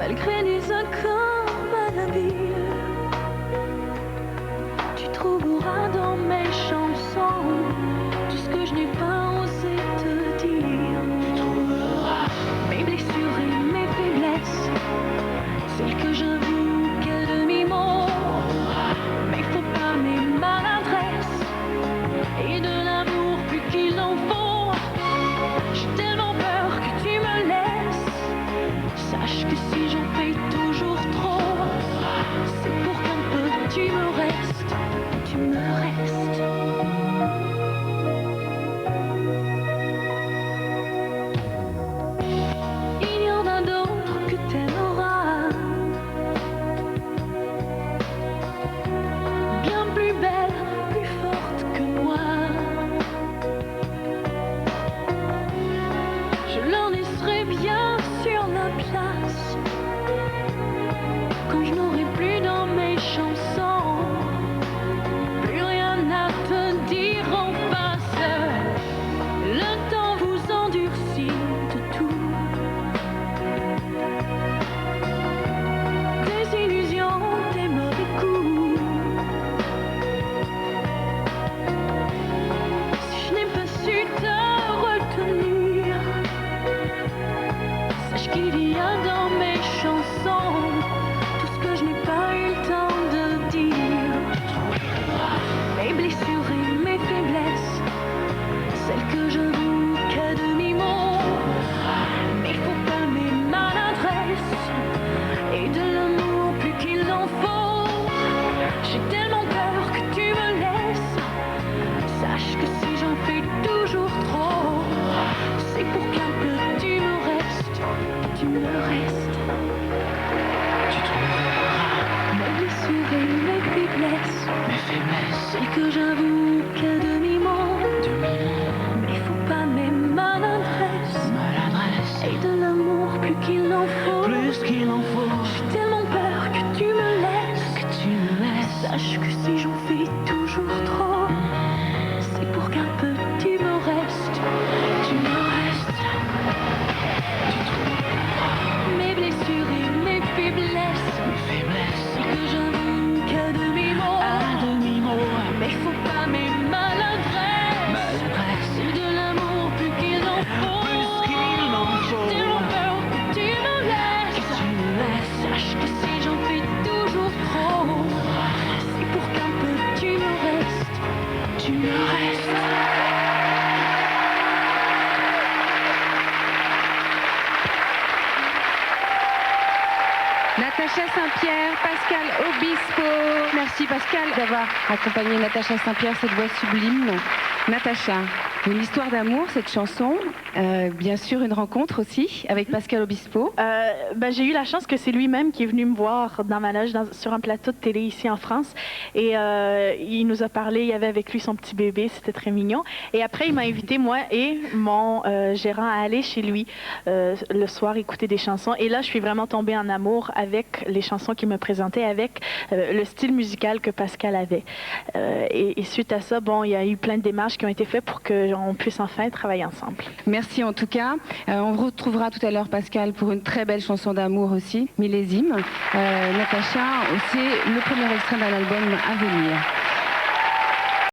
malgré des accords malhabiles. Tu trouveras dans mes chansons tout ce que je n'ai pas osé te dire. Tu trouveras mes blessures et mes faiblesses, celles que j'avoue qu'à demi-mot. Mais faut pas mes maladresses et de l'amour plus qu'il en faut. J'ai tellement peur que tu me laisses. Sache que si j'en fais toujours trop, c'est pour qu'un peu tu me restes, tu me restes. Il y en a d'autres que t'aimeras, bien plus belles, plus fortes que moi. Je leur laisserai bien sur la place quand je n'aurai plus dans mes chansons plus rien à te dire en face. Le temps vous endurcit de tout, des illusions, des mauvais coups. Si je n'ai pas su te retenir, sache qu'il y a dans mes chansons tout ce que je n'ai pas eu le temps de dire. Mes blessures et mes faiblesses, celles que j'avoue qu'à demi-mot. Mais faut pas mes maladresses et de l'amour plus qu'il en faut. J'ai tellement peur que tu me laisses. Sache que si j'en fais toujours trop, c'est pour qu'un peu tu me restes, tu me restes. Tu trouveras Mes blessures et mes faiblesses, mes faiblesses, celles que j'avoue qu'à demi-mot. demi-mot, Mais faut pas mes maladresses maladresse, et de l'amour plus qu'il en faut. plus qu'il en faut. J'ai tellement peur que tu me laisses. Que tu me laisses. Sache que si j'en fais toujours trop, c'est pour qu'un peu tu me restes, tu me restes. Tu trouveras Mes blessures et mes faiblesses, mes faiblesses, celles que j'avoue qu'à demi-mot. à demi-mot, Mais faut pas mes maladresses maladresse, et de l'amour plus qu'il en faut. plus qu'il en faut. J'ai tellement peur que tu me laisses. Que tu me laisses. Sache que si j'en fais toujours trop, c'est pour qu'un peu tu me restes, tu me restes. Natacha Saint-Pierre, Pascal Obispo. Merci Pascal d'avoir accompagné Natacha Saint-Pierre, cette voix sublime. Natacha, une histoire d'amour, cette chanson. Bien sûr, une rencontre aussi avec Pascal Obispo. J'ai eu la chance que c'est lui-même qui est venu me voir dans ma loge sur un plateau de télé ici en France. Et il nous a parlé, il y avait avec lui son petit bébé, c'était très mignon. Et après, il m'a invité, moi et mon gérant, à aller chez lui le soir écouter des chansons. Et là, je suis vraiment tombée en amour avec les chansons qu'il me présentait, avec le style musical que Pascal avait. Et suite à ça, il y a eu plein de démarches qui ont été faites pour qu'on puisse enfin travailler ensemble. Merci en tout cas. On vous retrouvera tout à l'heure Pascal pour une très belle chanson d'amour aussi, Millésime. Natacha, c'est le premier extrait d'un album à venir.